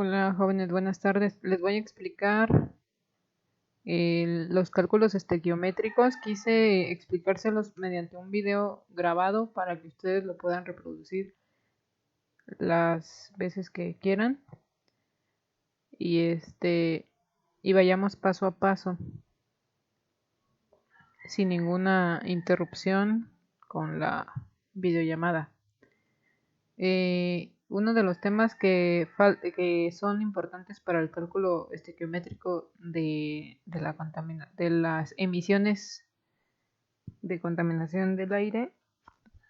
Hola jóvenes, buenas tardes. Les voy a explicar los cálculos estequiométricos. Quise explicárselos mediante un video grabado para que ustedes lo puedan reproducir las veces que quieran y y vayamos paso a paso sin ninguna interrupción con la videollamada. Uno de los temas que son importantes para el cálculo estequiométrico de las emisiones de contaminación del aire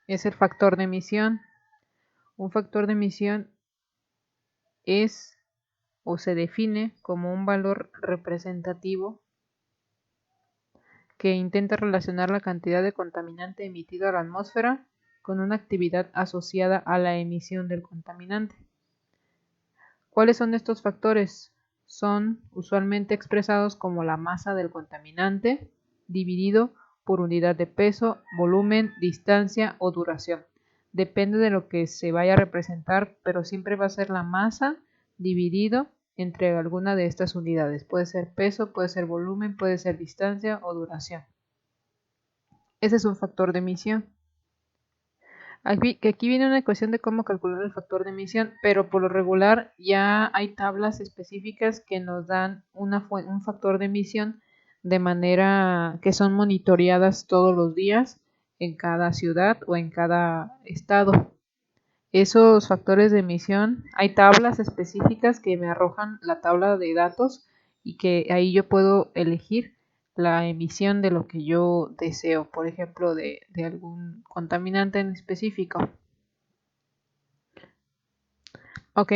es el factor de emisión. Un factor de emisión es o se define como un valor representativo que intenta relacionar la cantidad de contaminante emitido a la atmósfera con una actividad asociada a la emisión del contaminante. ¿Cuáles son estos factores? Son usualmente expresados como la masa del contaminante dividido por unidad de peso, volumen, distancia o duración. Depende de lo que se vaya a representar, pero siempre va a ser la masa dividido entre alguna de estas unidades. Puede ser peso, puede ser volumen, puede ser distancia o duración. Ese es un factor de emisión. Aquí viene una ecuación de cómo calcular el factor de emisión, pero por lo regular ya hay tablas específicas que nos dan un factor de emisión de manera que son monitoreadas todos los días en cada ciudad o en cada estado. Esos factores de emisión, hay tablas específicas que me arrojan la tabla de datos y que ahí yo puedo elegir la emisión de lo que yo deseo, por ejemplo, de algún contaminante en específico. Ok,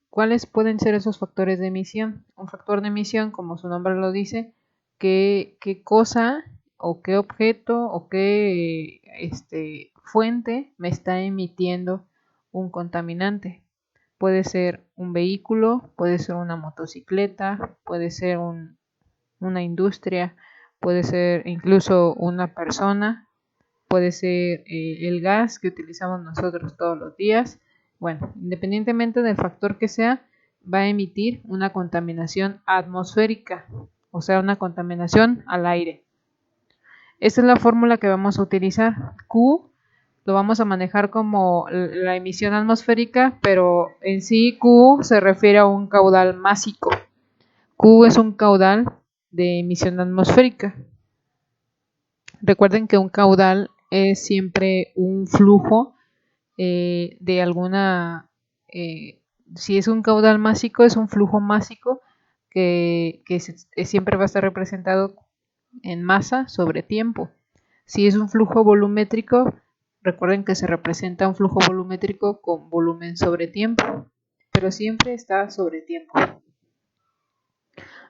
¿cuáles pueden ser esos factores de emisión? Un factor de emisión, como su nombre lo dice, qué cosa o qué objeto o qué fuente me está emitiendo un contaminante. Puede ser un vehículo, puede ser una motocicleta, puede ser una industria, puede ser incluso una persona, puede ser el gas que utilizamos nosotros todos los días. Bueno, independientemente del factor que sea, va a emitir una contaminación atmosférica, o sea, una contaminación al aire. Esta es la fórmula que vamos a utilizar. Q lo vamos a manejar como la emisión atmosférica, pero en sí Q se refiere a un caudal másico. Q es un caudal de emisión atmosférica. Recuerden que un caudal es siempre un flujo de alguna, si es un caudal másico, es un flujo másico que siempre va a estar representado en masa sobre tiempo. Si es un flujo volumétrico, recuerden que se representa un flujo volumétrico con volumen sobre tiempo, pero siempre está sobre tiempo.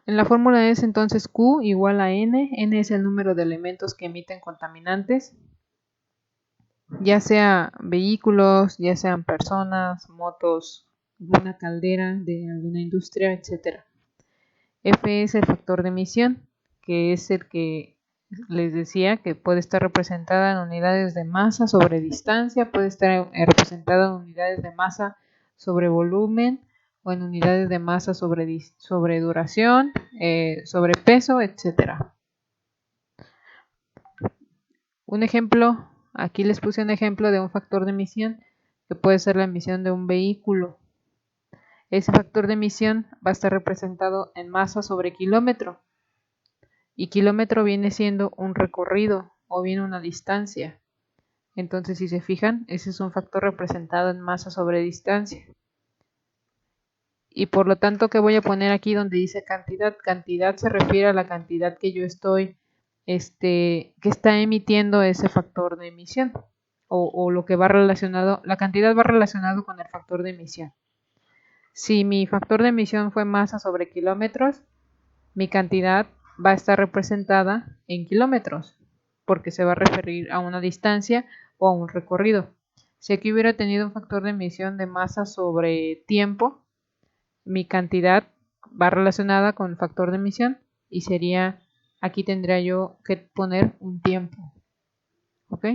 En la fórmula es entonces Q igual a N. N es el número de elementos que emiten contaminantes, ya sea vehículos, ya sean personas, motos, una caldera de alguna industria, etc. F es el factor de emisión, que es el que les decía que puede estar representada en unidades de masa sobre distancia, puede estar representada en unidades de masa sobre volumen o en unidades de masa sobre duración, sobre peso, etc. Un ejemplo, aquí les puse un ejemplo de un factor de emisión que puede ser la emisión de un vehículo. Ese factor de emisión va a estar representado en masa sobre kilómetro. Y kilómetro viene siendo un recorrido o bien una distancia. Entonces, si se fijan, ese es un factor representado en masa sobre distancia. Y por lo tanto, ¿qué voy a poner aquí donde dice cantidad? Cantidad se refiere a la cantidad que yo estoy, que está emitiendo ese factor de emisión. O lo que va relacionado, la cantidad va relacionado con el factor de emisión. Si mi factor de emisión fue masa sobre kilómetros, mi cantidad va a estar representada en kilómetros, porque se va a referir a una distancia o a un recorrido. Si aquí hubiera tenido un factor de emisión de masa sobre tiempo, mi cantidad va relacionada con el factor de emisión y sería, aquí tendría yo que poner un tiempo. ¿Ok?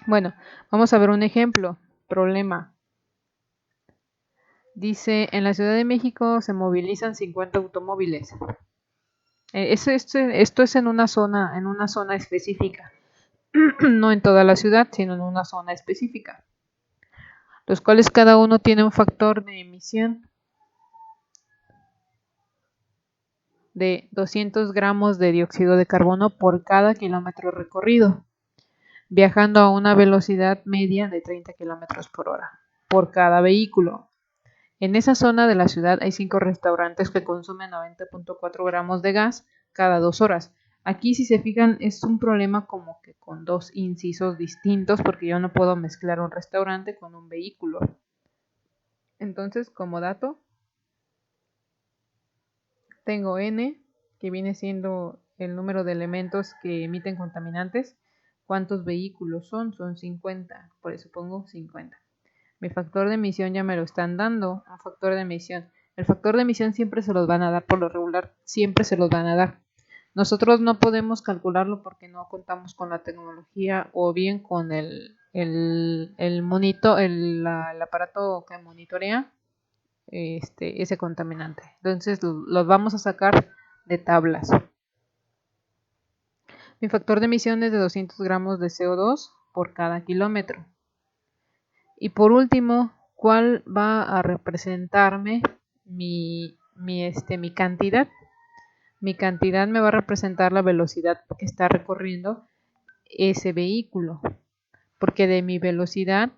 Bueno, vamos a ver un ejemplo. Problema. Dice, en la Ciudad de México se movilizan 50 automóviles. Esto es en una zona específica, no en toda la ciudad, sino en una zona específica, los cuales cada uno tiene un factor de emisión de 200 gramos de dióxido de carbono por cada kilómetro recorrido, viajando a una velocidad media de 30 kilómetros por hora por cada vehículo. En esa zona de la ciudad hay 5 restaurantes que consumen 90.4 gramos de gas cada 2 horas. Aquí, si se fijan, es un problema como que con dos incisos distintos, porque yo no puedo mezclar un restaurante con un vehículo. Entonces, como dato, tengo N, que viene siendo el número de elementos que emiten contaminantes. ¿Cuántos vehículos son? Son 50, por eso pongo 50. Mi factor de emisión ya me lo están dando, un factor de emisión. El factor de emisión siempre se los van a dar, por lo regular, siempre se los van a dar. Nosotros no podemos calcularlo porque no contamos con la tecnología o bien con el aparato que monitorea ese contaminante. Entonces los vamos a sacar de tablas. Mi factor de emisión es de 200 gramos de CO2 por cada kilómetro. Y por último, ¿cuál va a representarme mi cantidad? Mi cantidad me va a representar la velocidad que está recorriendo ese vehículo, porque de mi velocidad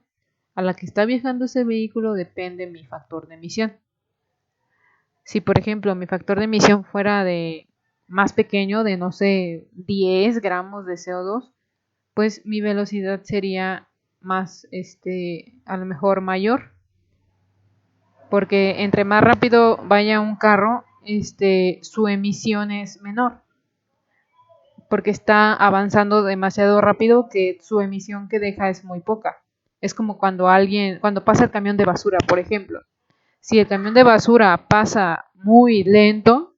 a la que está viajando ese vehículo depende mi factor de emisión. Si por ejemplo mi factor de emisión fuera de más pequeño, de no sé, 10 gramos de CO2, pues mi velocidad sería más, a lo mejor mayor, porque entre más rápido vaya un carro, su emisión es menor, porque está avanzando demasiado rápido que su emisión que deja es muy poca. Es como cuando pasa el camión de basura, por ejemplo. Si el camión de basura pasa muy lento,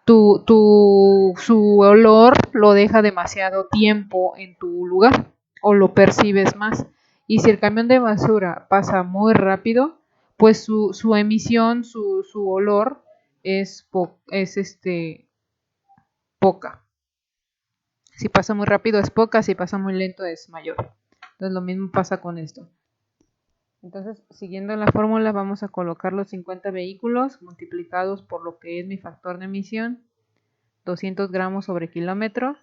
su olor lo deja demasiado tiempo en tu lugar o lo percibes más. Y si el camión de basura pasa muy rápido, pues su emisión, su olor es poca. Si pasa muy rápido es poca, si pasa muy lento es mayor. Entonces lo mismo pasa con esto. Entonces, siguiendo la fórmula, vamos a colocar los 50 vehículos multiplicados por lo que es mi factor de emisión, 200 gramos sobre kilómetro,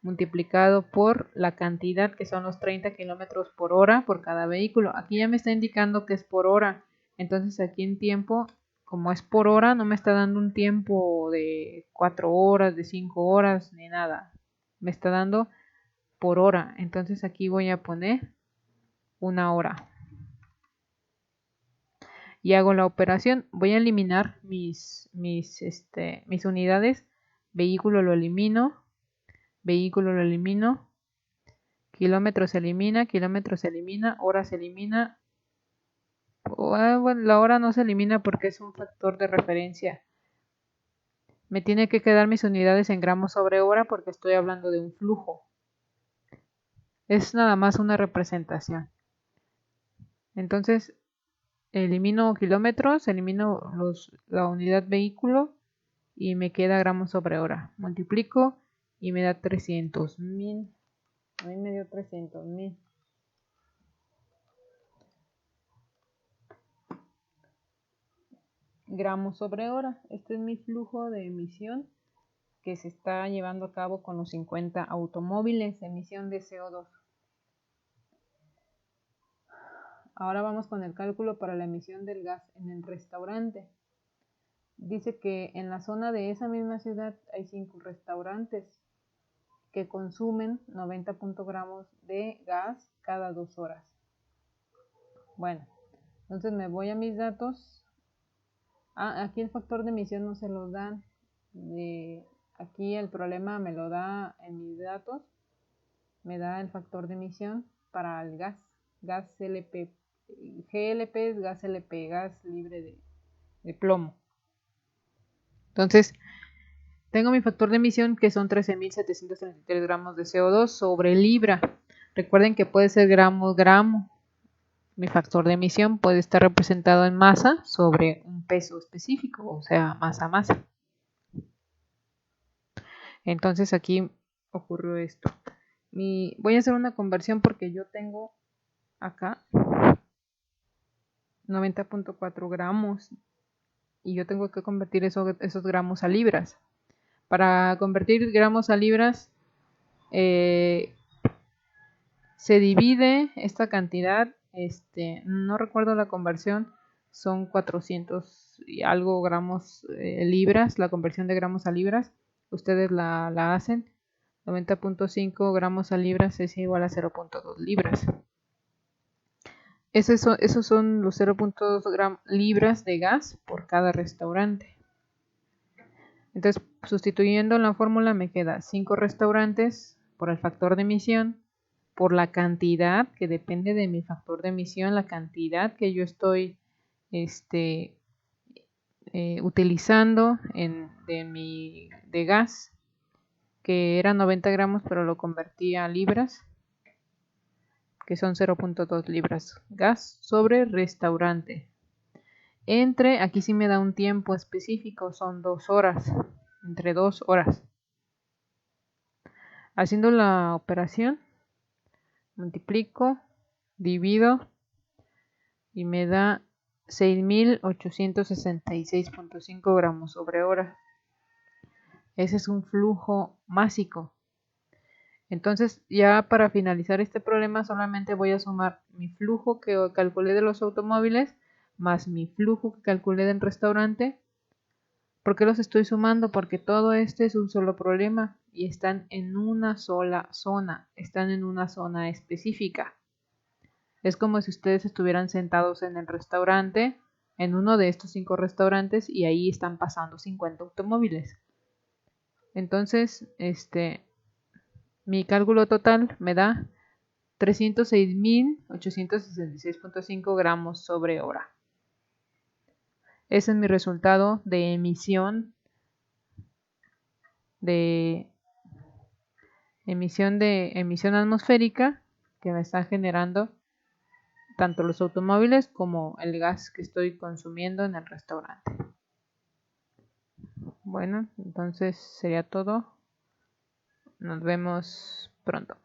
multiplicado por la cantidad que son los 30 kilómetros por hora por cada vehículo. Aquí ya me está indicando que es por hora. Entonces aquí en tiempo, como es por hora, no me está dando un tiempo de 4 horas, de 5 horas, ni nada. Me está dando por hora. Entonces aquí voy a poner una hora. Y hago la operación. Voy a eliminar mis unidades. Vehículo lo elimino. Vehículo lo elimino. Kilómetros se elimina, hora se elimina. Bueno, la hora no se elimina porque es un factor de referencia. Me tiene que quedar mis unidades en gramos sobre hora porque estoy hablando de un flujo. Es nada más una representación. Entonces, elimino kilómetros, elimino la unidad vehículo y me queda gramos sobre hora. Multiplico y me da 300.000. A mí me dio 300.000. Gramos sobre hora. Este es mi flujo de emisión que se está llevando a cabo con los 50 automóviles, emisión de CO2. Ahora vamos con el cálculo para la emisión del gas en el restaurante. Dice que en la zona de esa misma ciudad hay 5 restaurantes que consumen 90 gramos de gas cada 2 horas. Bueno, entonces me voy a mis datos. Aquí el factor de emisión no se los dan. Aquí el problema me lo da en mis datos. Me da el factor de emisión para el gas LP. GLP es gas LP, gas libre de plomo. Entonces, tengo mi factor de emisión que son 13.733 gramos de CO2 sobre libra. Recuerden que puede ser gramo mi factor de emisión puede estar representado en masa sobre un peso específico, o sea, masa-masa. Entonces aquí ocurrió esto. Voy a hacer una conversión porque yo tengo acá 90.4 gramos y yo tengo que convertir esos gramos a libras. Para convertir gramos a libras se divide esta cantidad, no recuerdo la conversión, son 400 y algo gramos libras, la conversión de gramos a libras, ustedes la hacen. 90.5 gramos a libras es igual a 0.2 libras. Esos son los 0.2 libras de gas por cada restaurante. Entonces, sustituyendo la fórmula me queda 5 restaurantes por el factor de emisión, por la cantidad que depende de mi factor de emisión, la cantidad que yo estoy utilizando de gas, que era 90 gramos, pero lo convertí a libras, que son 0.2 libras gas sobre restaurante. Aquí sí me da un tiempo específico, son 2 horas, entre 2 horas. Haciendo la operación, multiplico, divido y me da 6.866.5 gramos sobre hora. Ese es un flujo másico. Entonces, ya para finalizar este problema, solamente voy a sumar mi flujo que calculé de los automóviles más mi flujo que calculé del restaurante. ¿Por qué los estoy sumando? Porque todo este es un solo problema y están en una sola zona, están en una zona específica. Es como si ustedes estuvieran sentados en el restaurante, en uno de estos 5 restaurantes, y ahí están pasando 50 automóviles. Entonces, mi cálculo total me da 306.866.5 gramos sobre hora. Ese es mi resultado de emisión emisión atmosférica que me está generando tanto los automóviles como el gas que estoy consumiendo en el restaurante. Bueno, entonces sería todo. Nos vemos pronto.